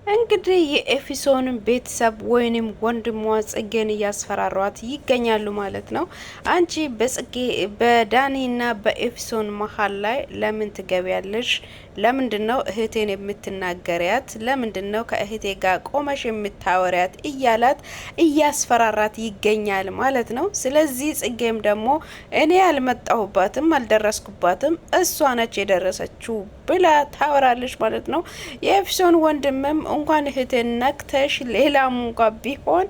እንግዲህ የኤፊሶን ቤተሰብ ወይንም ወንድሟ ጽጌን እያስፈራሯት ይገኛሉ ማለት ነው። አንቺ በዳኒና በኤፊሶን መሀል ላይ ለምን ትገቢያለሽ? ለምንድነው እህቴን የምትናገሪያት? ለምንድነው ከእህቴ ጋር ቆመሽ የምታወሪያት? እያላት እያስፈራራት ይገኛል ማለት ነው። ስለዚህ ጽጌም ደግሞ እኔ አልመጣሁባትም፣ አልደረስኩባትም፣ እሷ ነች የደረሰችው ብላ ታወራለች ማለት ነው። የኤፊሶን ወንድምም እንኳን እህቴን ነክተሽ ሌላም እንኳ ቢሆን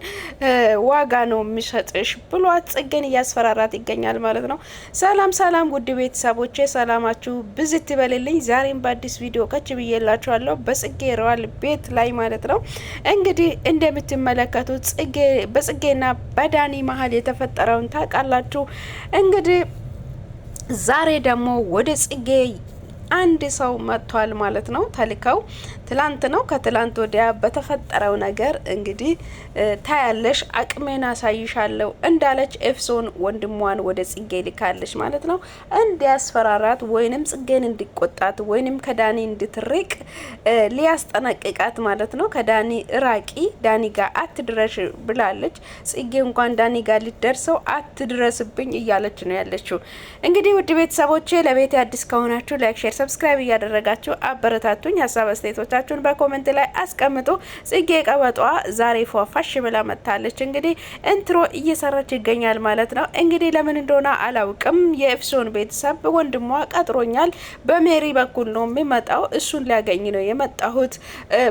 ዋጋ ነው የሚሰጥሽ ብሏት ጽጌን እያስፈራራት ይገኛል ማለት ነው። ሰላም ሰላም፣ ውድ ቤተሰቦቼ ሰላማችሁ ብዝት ይበልልኝ። ዛሬም በአዲስ ቪዲዮ ከች ብዬላችኋለሁ በጽጌ ሮያል ቤት ላይ ማለት ነው። እንግዲህ እንደምትመለከቱት በጽጌና በዳኒ መሀል የተፈጠረውን ታውቃላችሁ። እንግዲህ ዛሬ ደግሞ ወደ ጽጌ አንድ ሰው መጥቷል ማለት ነው። ተልከው ትላንት ነው ከትላንት ወዲያ በተፈጠረው ነገር እንግዲህ ታያለሽ፣ አቅሜን አሳይሻለሁ እንዳለች ኤፍሶን ወንድሟን ወደ ጽጌ ልካለች ማለት ነው። እንዲያስፈራራት ወይንም ጽጌን እንዲቆጣት ወይንም ከዳኒ እንድትርቅ ሊያስጠነቅቃት ማለት ነው። ከዳኒ ራቂ፣ ዳኒ ጋር አትድረሽ ብላለች። ጽጌ እንኳን ዳኒ ጋር ልትደርሰው አትድረስብኝ እያለች ነው ያለችው። እንግዲህ ውድ ቤተሰቦቼ ለቤት አዲስ ከሆናችሁ ላይክ፣ ሼር፣ ሰብስክራይብ እያደረጋችሁ አበረታቱኝ። ሀሳብ አስተያየቶቻችሁን በኮሜንት ላይ አስቀምጡ። ጽጌ ቀበጧ ዛሬ ፏፋሽ ብላ መጥታለች። እንግዲህ ኢንትሮ እየሰራች ይገኛል ማለት ነው። እንግዲህ ለምን እንደሆነ አላውቅም። የኤፍሶን ቤተሰብ ወንድሟ ቀጥሮኛል፣ በሜሪ በኩል ነው የሚመጣው፣ እሱን ሊያገኝ ነው የመጣሁት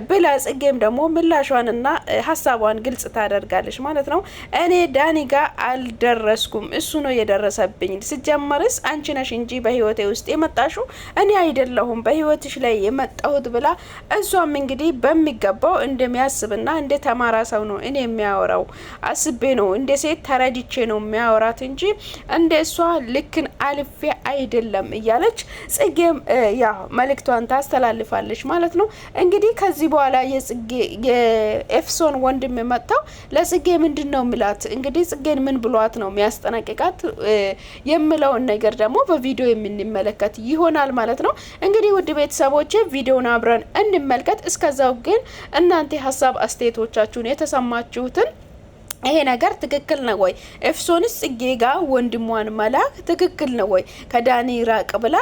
ብላ ጽጌም ደግሞ ምላሿንና ሀሳቧን ግልጽ ታደርጋለች ማለት ነው። እኔ ዳኒ ጋር አልደረስኩም፣ እሱ ነው የደረሰብኝ። ሲጀመርስ አንቺ ነሽ እንጂ በህይወቴ ውስጥ የመጣሽው እኔ አይደለሁም በህይወትሽ ላይ የመጣሁት ብላ እሷም እንግዲህ በሚገባው እንደሚያስብና እንደ ተማራ ሰው ነው እኔ የሚያወራው፣ አስቤ ነው እንደ ሴት ተረድቼ ነው የሚያወራት እንጂ እንደ እሷ ልክን አልፌ አይደለም እያለች ጽጌም ያ መልእክቷን ታስተላልፋለች ማለት ነው። እንግዲህ ከዚህ በኋላ የኤፍሶን ወንድም መጣው ለጽጌ ምንድነው ሚላት? እንግዲህ ጽጌን ምን ብሏት ነው የሚያስጠነቅቃት የምለውን ነገር ደግሞ በቪዲዮ የምንመለከት ይሆናል ማለት ነው። እንግዲህ ውድ ቤተሰቦቼ ቪዲዮውን አብረን እንመልከት። እስከዛው ግን እናንተ ሀሳብ አስተያየቶቻችሁን የተሰማችሁትን ይሄ ነገር ትክክል ነው ወይ? ኤፍሶንስ ጽጌ ጋር ወንድሟን መላክ ትክክል ነው ወይ? ከዳኒ ራቅ ብላ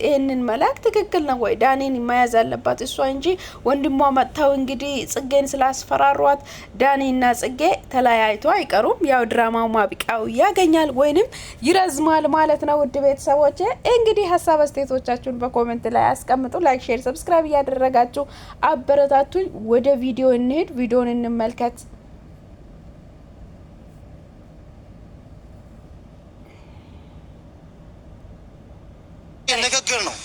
ይሄንን መላክ ትክክል ነው ወይ? ዳኒን መያዝ አለባት እሷ እንጂ ወንድሟ መጥተው እንግዲህ ጽጌን ስላስፈራሯት ዳኒና ጽጌ ተለያይቶ አይቀሩም። ያው ድራማው ማብቂያው ያገኛል ወይንም ይረዝማል ማለት ነው። ውድ ቤተሰቦቼ እንግዲህ ሀሳብ አስተያየቶቻችሁን በኮሜንት ላይ አስቀምጡ። ላይክ፣ ሼር፣ ሰብስክራይብ እያደረጋችሁ አበረታቱኝ። ወደ ቪዲዮ እንሄድ፣ ቪዲዮን እንመልከት። ንግግር ነው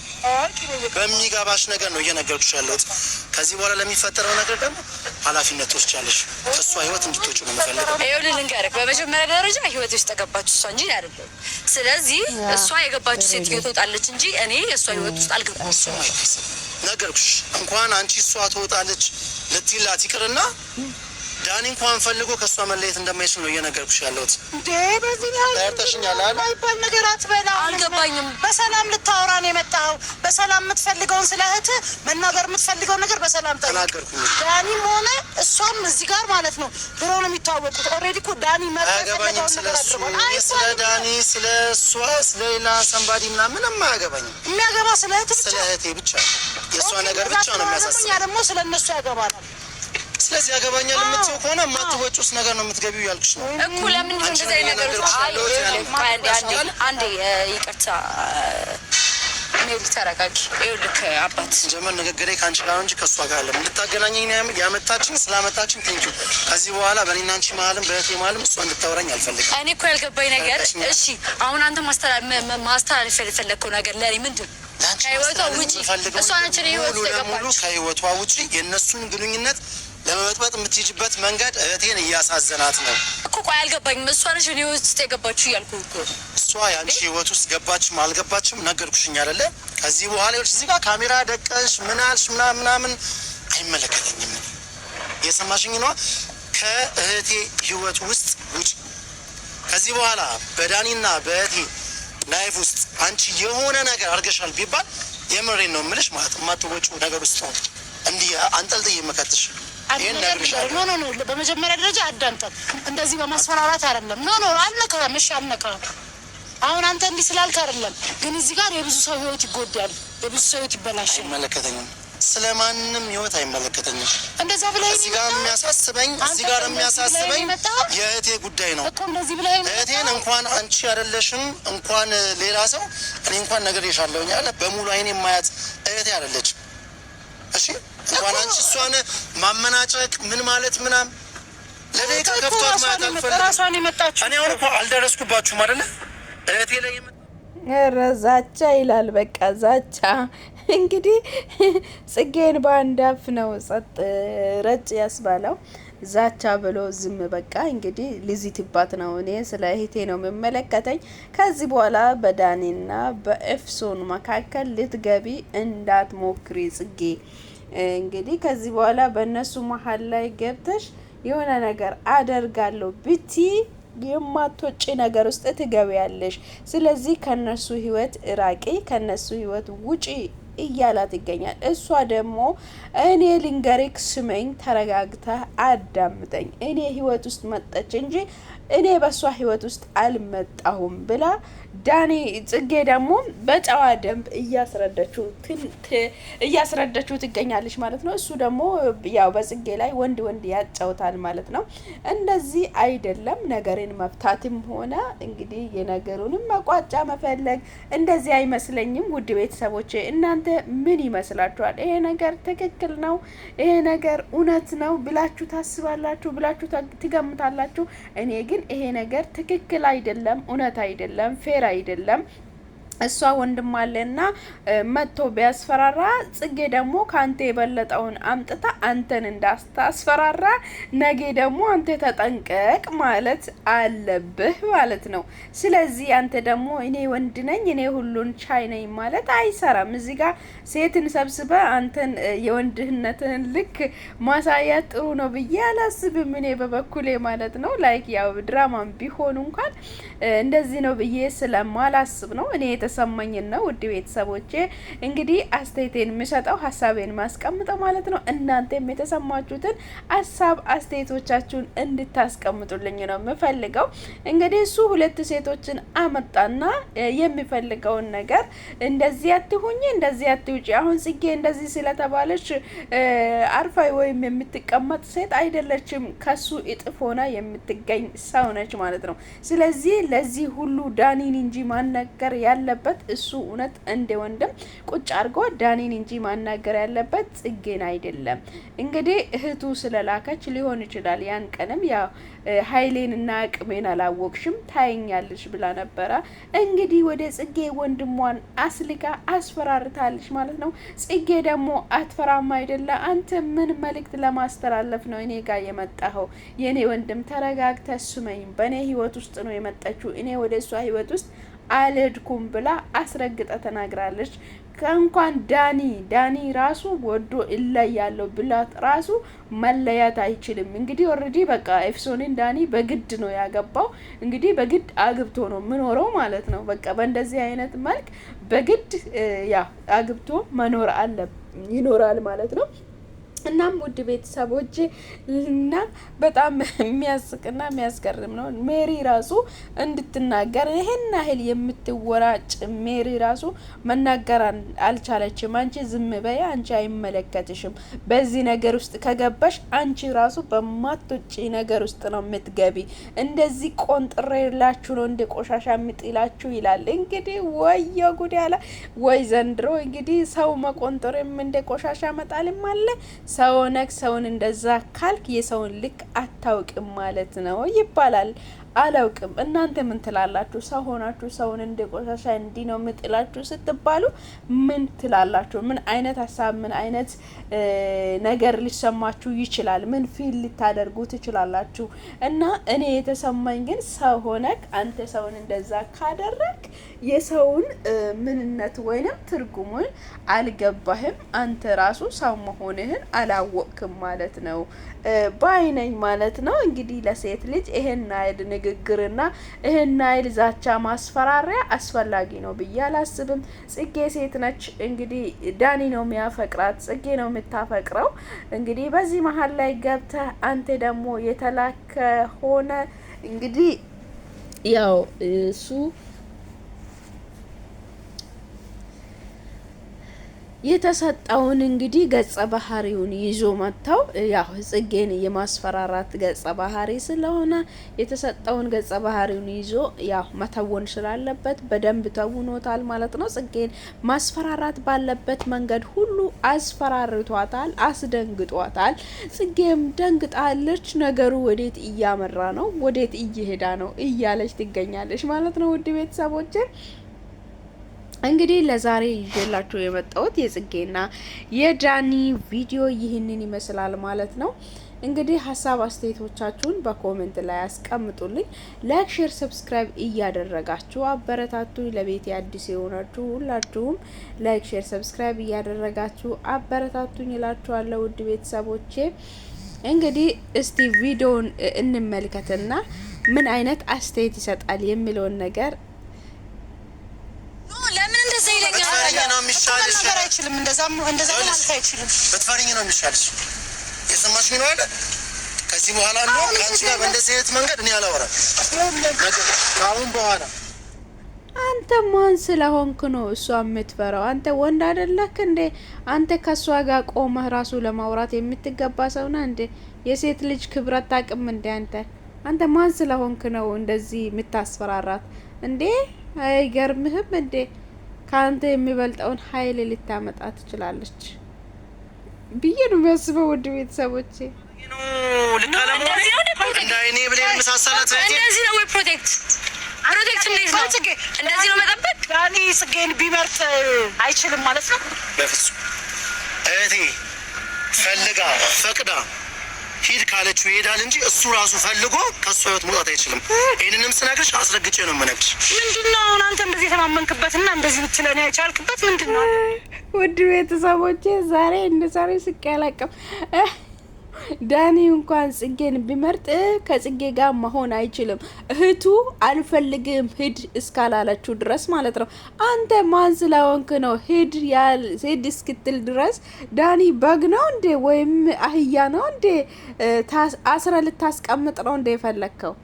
በሚጋባሽ ነገር ነው እየነገርኩሽ ያለሁት። ከዚህ በኋላ ለሚፈጠረው ነገር ደግሞ ኃላፊነት ትወስጃለሽ። ከእሷ ህይወት እንድትወጪ ነው የምፈልገው። ይኸውልህ ልንገርህ፣ በመጀመሪያ ደረጃ ህይወት ውስጥ የገባችው እሷ እንጂ አይደለም። ስለዚህ እሷ የገባችው ሴትዮ ትወጣለች እንጂ እኔ የእሷ ህይወት ውስጥ አልገባም። ነገርኩሽ። እንኳን አንቺ እሷ ትወጣለች ልትይላት ይቅርና ዳኒ እንኳን ፈልጎ ከእሷ መለየት እንደማይችል ነው እየነገርኩሽ ያለሁት። እንዴ በዚህ ያርተሽኛል አይባል ነገር አትበላ። አልገባኝም። በሰላም ልታወራ ነው የመጣው። በሰላም የምትፈልገውን ስለ እህት መናገር የምትፈልገው ነገር በሰላም ተናገርኩኝ። ዳኒም ሆነ እሷም እዚህ ጋር ማለት ነው ድሮ ነው የሚታወቁት። ኦልሬዲ እኮ ዳኒ አያገባኝም። ስለ ዳኒ ስለ እሷ ስለ ሌላ ሰንባዲ ምናምን ምንም አያገባኝም። የሚያገባ ስለ እህቴ ብቻ የእሷ ነገር ብቻ ነው የሚያሳስበው። እኛ ደግሞ ስለ እነሱ ያገባናል። ስለዚህ ያገባኛል የምትይው ከሆነ የማትወጪው ነገር ነው የምትገቢው ያልኩሽ ነው እኮ። ለምን እንደዚህ አይነት ነገሮች አንዴ ይቅርታ ሜሪ ተረጋጊ። ይኸውልህ አባት ጀመር ንግግሬ ከአንቺ ጋር እንጂ ከእሷ ጋር አለም እንድታገናኘኝ ነው ያመጣችኝ። ስላመጣችኝ ቴንኪው። ከዚህ በኋላ በእኔና አንቺ መሀልም በእህቴ መሀልም እሷ እንድታወራኝ አልፈልግም። እኔ እኮ ያልገባኝ ነገር እሺ፣ አሁን አንተ ማስተላለፍ የፈለግከው ነገር ለእኔ ምንድን ነው? ከህይወቷ ውጪ እሷ ነች ህይወት ሙሉ ከህይወቷ ውጪ የእነሱን ግንኙነት ለመበጥበጥ የምትሄጂበት መንገድ እህቴን እያሳዘናት ነው እኮ። ቆይ አልገባኝም። እሷ ነች እኔ ህይወት ውስጥ የገባችሁ እያልኩ እኮ። እሷ የአንቺ ህይወት ውስጥ ገባችም አልገባችም ነገርኩሽኝ አይደለ? ከዚህ በኋላ ይኸውልሽ እዚህ ጋር ካሜራ ደቀሽ ምን አልሽ ምናምን አይመለከተኝም። የሰማሽኝ ነው? ከእህቴ ህይወት ውስጥ ውጪ። ከዚህ በኋላ በዳኒና በእህቴ ላይፍ ውስጥ አንቺ የሆነ ነገር አድርገሻል ቢባል የምሬን ነው የምልሽ ማለት የማትወጪው ነገር ውስጥ ነው እንዲህ አንጠልጥዬ የምከትሽ ይሄን ነግርሻለሁ። ኖ በመጀመሪያ ደረጃ አዳምጠን እንደዚህ በማስፈራራት አይደለም። ኖ አልነካም። እሺ አልነካም። አሁን አንተ እንዲህ ስላልክ አይደለም፣ ግን እዚህ ጋር የብዙ ሰው ህይወት ይጎዳል፣ የብዙ ሰው ህይወት ይበላሻል። አይመለከተኝም፣ ስለማንም ህይወት አይመለከተኝም። እንደዛ ብለህ እዚህ ጋር የሚያሳስበኝ የእህቴ ጉዳይ ነው እኮ። እንደዚህ ብለህ እህቴን እንኳን አንቺ አይደለሽም እንኳን ሌላ ሰው እኔ እንኳን ነግሬሻለሁኝ አለ በሙሉ አይኔ የማያት እህቴ አይደለችም። እሺ እንኳን አንቺ እሷን ማመናጨቅ ምን ማለት ምናም ለደቂቃ ከፍቷት ማለት አልፈልግም። ራሷን የመጣችው እኔ አሁን እኮ አልደረስኩባችሁም አይደለ እህቴ ላይ ዛቻ ይላል። በቃ ዛቻ እንግዲህ ጽጌን በአንድ አፍ ነው ጸጥ ረጭ ያስባለው። ዛቻ ብሎ ዝም በቃ እንግዲህ ልዚትባት ነው። እኔ ስለ እህቴ ነው የምመለከተኝ። ከዚህ በኋላ በዳኒና በኤፍሶን መካከል ልትገቢ እንዳትሞክሪ ጽጌ። እንግዲህ ከዚህ በኋላ በእነሱ መሀል ላይ ገብተሽ የሆነ ነገር አደርጋለሁ ብቲ የማትወጪ ነገር ውስጥ ትገቢያለሽ። ስለዚህ ከነሱ ህይወት ራቂ፣ ከነሱ ህይወት ውጪ እያላት ይገኛል። እሷ ደግሞ እኔ ልንገሪክ፣ ስመኝ፣ ተረጋግተህ አዳምጠኝ፣ እኔ ህይወት ውስጥ መጠች እንጂ እኔ በእሷ ህይወት ውስጥ አልመጣሁም ብላ ዳኒ ጽጌ ደግሞ በጨዋ ደንብ እያስረዳችው ትገኛለች ማለት ነው። እሱ ደግሞ ያው በጽጌ ላይ ወንድ ያጫውታል ማለት ነው። እንደዚህ አይደለም ነገርን መፍታትም ሆነ እንግዲህ የነገሩንም መቋጫ መፈለግ እንደዚህ አይመስለኝም። ውድ ቤተሰቦቼ እናንተ ምን ይመስላችኋል? ይሄ ነገር ትክክል ነው፣ ይሄ ነገር እውነት ነው ብላችሁ ታስባላችሁ፣ ብላችሁ ትገምታላችሁ? እኔ ግን ይሄ ነገር ትክክል አይደለም፣ እውነት አይደለም፣ ፌር አይደለም። እሷ ወንድም አለና መጥቶ ቢያስፈራራ ጽጌ ደግሞ ካንተ የበለጠውን አምጥታ አንተን እንዳስታስፈራራ ነገ ደግሞ አንተ ተጠንቀቅ ማለት አለብህ ማለት ነው። ስለዚህ አንተ ደግሞ እኔ ወንድ ነኝ እኔ ሁሉን ቻይ ነኝ ማለት አይሰራም። እዚህ ጋር ሴትን ሰብስበ አንተን የወንድነትን ልክ ማሳያት ጥሩ ነው ብዬ አላስብም እኔ በበኩሌ ማለት ነው። ላይክ ያው ድራማም ቢሆን እንኳን እንደዚህ ነው ብዬ ስለማላስብ ነው እኔ የተሰማኝን ነው። ውድ ቤተሰቦቼ እንግዲህ አስተያየቴን የምሰጠው ሀሳቤን ማስቀምጠው ማለት ነው። እናንተም የተሰማችሁትን ሀሳብ አስተያየቶቻችሁን እንድታስቀምጡልኝ ነው የምፈልገው። እንግዲህ እሱ ሁለት ሴቶችን አመጣና የሚፈልገውን ነገር እንደዚህ አትሁኝ፣ እንደዚህ አትውጪ። አሁን ጽጌ እንደዚህ ስለተባለች አርፋይ ወይም የምትቀመጥ ሴት አይደለችም። ከሱ እጥፍ ሆና የምትገኝ ሰው ነች ማለት ነው። ስለዚህ ለዚህ ሁሉ ዳኒን እንጂ ማናገር ያለበት እሱ እውነት እንደ ወንድም ቁጭ አድርጎ ዳኒን እንጂ ማናገር ያለበት ጽጌን አይደለም። እንግዲህ እህቱ ስለላከች ሊሆን ይችላል። ያን ቀንም ያው ኃይሌንና አቅሜን አላወቅሽም ታየኛለሽ ብላ ነበረ። እንግዲህ ወደ ጽጌ ወንድሟን አስልካ አስፈራርታለች ማለት ነው። ጽጌ ደግሞ አትፈራም አይደለ? አንተ ምን መልእክት ለማስተላለፍ ነው እኔ ጋር የመጣኸው? የኔ ወንድም ተረጋግተ ስመኝ፣ በእኔ ህይወት ውስጥ ነው የመጣችው፣ እኔ ወደ እሷ ህይወት ውስጥ አልሄድኩም ብላ አስረግጠ ተናግራለች። ከእንኳን ዳኒ ራሱ ወዶ እለያለሁ ብላት ራሱ መለያት አይችልም። እንግዲህ ኦልሬዲ በቃ ኤፍሶንን ዳኒ በግድ ነው ያገባው። እንግዲህ በግድ አግብቶ ነው ምኖረው ማለት ነው። በቃ በእንደዚህ አይነት መልክ በግድ ያ አግብቶ መኖር ይኖራል ማለት ነው። እናም ውድ ቤተሰቦች እና በጣም የሚያስቅና የሚያስገርም ነው። ሜሪ ራሱ እንድትናገር ይሄን ያህል የምትወራጭ ሜሪ ራሱ መናገር አልቻለችም። አንቺ ዝም በይ፣ አንቺ አይመለከትሽም። በዚህ ነገር ውስጥ ከገባሽ አንቺ ራሱ በማትወጪ ነገር ውስጥ ነው የምትገቢ። እንደዚህ ቆንጥሬላችሁ ነው እንደ ቆሻሻ የምጥላችሁ ይላል። እንግዲህ ወዮ ጉድ ያለ ወይ ዘንድሮ እንግዲህ ሰው መቆንጠርም እንደ ቆሻሻ መጣልም አለ። ሰውን እንደዛ ካልክ የሰውን ልክ አታውቅም ማለት ነው ይባላል። አላውቅም። እናንተ ምን ትላላችሁ? ሰው ሆናችሁ ሰውን እንደ ቆሻሻ እንዲህ ነው ምጥላችሁ ስትባሉ ምን ትላላችሁ? ምን አይነት ሀሳብ ምን አይነት ነገር ሊሰማችሁ ይችላል? ምን ፊል ልታደርጉ ትችላላችሁ? እና እኔ የተሰማኝ ግን ሰው ሆነክ አንተ ሰውን እንደዛ ካደረግ የሰውን ምንነት ወይንም ትርጉሙን አልገባህም። አንተ ራሱ ሰው መሆንህን አላወቅክም ማለት ነው ባይነኝ ማለት ነው። እንግዲህ ለሴት ልጅ ይሄን አይደል ንግግርና ይሄን አይል ዛቻ ማስፈራሪያ አስፈላጊ ነው ብዬ አላስብም። ጽጌ ሴት ነች እንግዲህ ዳኒ ነው የሚያፈቅራት፣ ጽጌ ነው የምታፈቅረው። እንግዲህ በዚህ መሀል ላይ ገብተህ አንተ ደግሞ የተላከ ሆነ እንግዲህ ያው እሱ የተሰጠውን እንግዲህ ገጸ ባህሪውን ይዞ መጥተው ያው ጽጌን የማስፈራራት ገጸ ባህሪ ስለሆነ የተሰጠውን ገጸ ባህሪውን ይዞ ያው መተወን ስላለበት በደንብ ተውኖታል ማለት ነው። ጽጌን ማስፈራራት ባለበት መንገድ ሁሉ አስፈራርቷታል፣ አስደንግጧታል። ጽጌም ደንግጣለች። ነገሩ ወዴት እያመራ ነው፣ ወዴት እየሄዳ ነው እያለች ትገኛለች ማለት ነው። ውድ ቤተሰቦቼ እንግዲህ ለዛሬ ይዤላችሁ የመጣሁት የጽጌና የዳኒ ቪዲዮ ይህንን ይመስላል ማለት ነው። እንግዲህ ሀሳብ አስተያየቶቻችሁን በኮሜንት ላይ አስቀምጡልኝ። ላይክ፣ ሼር፣ ሰብስክራይብ እያደረጋችሁ አበረታቱኝ። ለቤት አዲስ የሆናችሁ ሁላችሁም ላይክ፣ ሼር፣ ሰብስክራይብ እያደረጋችሁ አበረታቱኝ እላችኋለሁ። ውድ ቤተሰቦቼ እንግዲህ እስቲ ቪዲዮውን እንመልከትና ምን አይነት አስተያየት ይሰጣል የሚለውን ነገር ነው የሚሻልሽ። አይችልም እንደዛ ማለት አይችልም። በትፈሪኝ ነው የሚሻልሽ። የሰማሽ ነው አይደል? ከዚህ በኋላ ነው አንቺ ጋር በእንደዚህ አይነት መንገድ እኔ አላወራም። አሁን በኋላ አንተ ማን ስለሆንክ ነው እሷ የምትፈራው? አንተ ወንድ አይደለክ እንዴ? አንተ ከሷ ጋር ቆመህ ራሱ ለማውራት የምትገባ ሰው ነህ እንዴ? የሴት ልጅ ክብር አታውቅም እንዴ? አንተ ማን ስለሆንክ ነው እንደዚህ የምታስፈራራት እንዴ? አይገርምህም እንዴ? ከአንተ የሚበልጠውን ኃይል ልታመጣ ትችላለች ብዬ ነው የሚያስበው። ውድ ቤተሰቦቼ እንዳይኔ ብሌን መሳሰላት እንደዚህ ነው ወይ ፕሮቴክት እንዴት ነው ጽጌ እንደዚህ ነው መጠበቅ? ዳኒ ጽጌን ቢመርጥ አይችልም ማለት ነው? በፍጹም እህቴ ፈልጋ ፈቅዳ ሂድ ካለችው ይሄዳል እንጂ እሱ ራሱ ፈልጎ ከሱ ህይወት መውጣት አይችልም። ይሄንንም ስነግርሽ አስረግጬ ነው የምነግርሽ። ምንድነው አሁን አንተ እንደዚህ ተማመንክበትና እንደዚህ ብትለኝ አይቻልክበት ምንድነው? ውድ ቤተሰቦቼ ዛሬ ስቄ አላቅም። ዳኒ እንኳን ጽጌን ቢመርጥ ከጽጌ ጋር መሆን አይችልም። እህቱ አልፈልግም ሂድ እስካላለችው ድረስ ማለት ነው። አንተ ማን ስለሆንክ ነው ሂድ እስክትል ድረስ? ዳኒ በግ ነው እንዴ ወይም አህያ ነው እንዴ? አስረ ልታስቀምጥ ነው እንዴ የፈለግከው?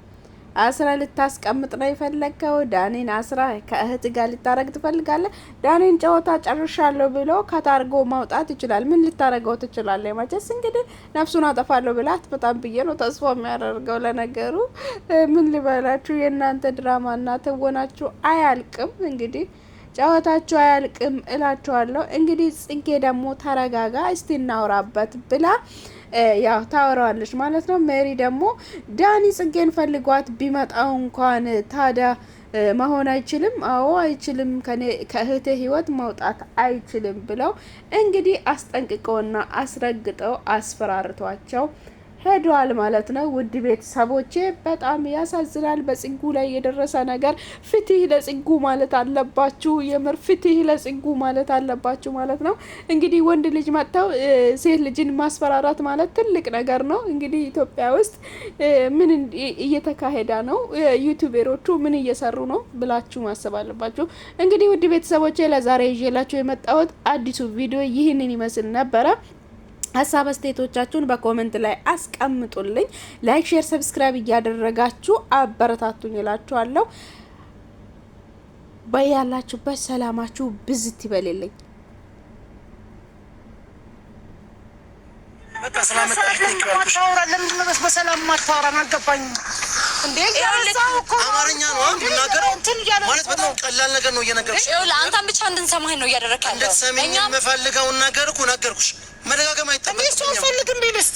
አስራ ልታስቀምጥ ነው የፈለግከው? ዳኒን አስራ ከእህት ጋር ልታረግ ትፈልጋለህ? ዳኒን ጨዋታ ጨርሻለሁ ብሎ ከታርጎ ማውጣት ይችላል። ምን ልታረገው ትችላለህ? መቼስ እንግዲህ ነፍሱን አጠፋለሁ ብላት በጣም ብዬ ነው ተስፋ የሚያደርገው። ለነገሩ ምን ልበላችሁ የእናንተ ድራማና ትወናችሁ አያልቅም፣ እንግዲህ ጨዋታችሁ አያልቅም እላችኋለሁ። እንግዲህ ጽጌ ደግሞ ተረጋጋ እስቲ እናውራበት ብላ ያው ታወራዋለች ማለት ነው። ሜሪ ደግሞ ዳኒ ጽጌን ፈልጓት ቢመጣው እንኳን ታዲያ መሆን አይችልም? አዎ አይችልም፣ ከእህቴ ህይወት መውጣት አይችልም ብለው እንግዲህ አስጠንቅቀውና አስረግጠው አስፈራርቷቸው ሄዷል ማለት ነው። ውድ ቤተሰቦቼ በጣም ያሳዝናል። በጽጉ ላይ የደረሰ ነገር ፍትህ ለጽጉ ማለት አለባችሁ። የምር ፍትህ ለጽጉ ማለት አለባችሁ ማለት ነው። እንግዲህ ወንድ ልጅ መጥተው ሴት ልጅን ማስፈራራት ማለት ትልቅ ነገር ነው። እንግዲህ ኢትዮጵያ ውስጥ ምን እየተካሄደ ነው፣ ዩቲዩበሮቹ ምን እየሰሩ ነው ብላችሁ ማሰብ አለባችሁ። እንግዲህ ውድ ቤተሰቦቼ ለዛሬ ይዤላችሁ የመጣሁት አዲሱ ቪዲዮ ይህንን ይመስል ነበረ። ሀሳብ አስተያየቶቻችሁን በኮሜንት ላይ አስቀምጡልኝ። ላይክ፣ ሼር፣ ሰብስክራይብ እያደረጋችሁ አበረታቱኝ እላችኋለሁ። በያላችሁበት ሰላማችሁ ብዝት ይበልልኝ። በሰላም ማታወራን አልገባኝም እንዴ? አማርኛ ነው የምናገረው ማለት በጣም ቀላል ነገር ነው እየነገርኩሽ። አንተን ብቻ እንድንሰማህ ነው እያደረግህ ያለው። እንድትሰሚኝ የምፈልገውን ነገር እኮ ነገርኩሽ። መደጋገም አይጠበቅብኝም። እኔ እሱ አልፈልግም ቢልስ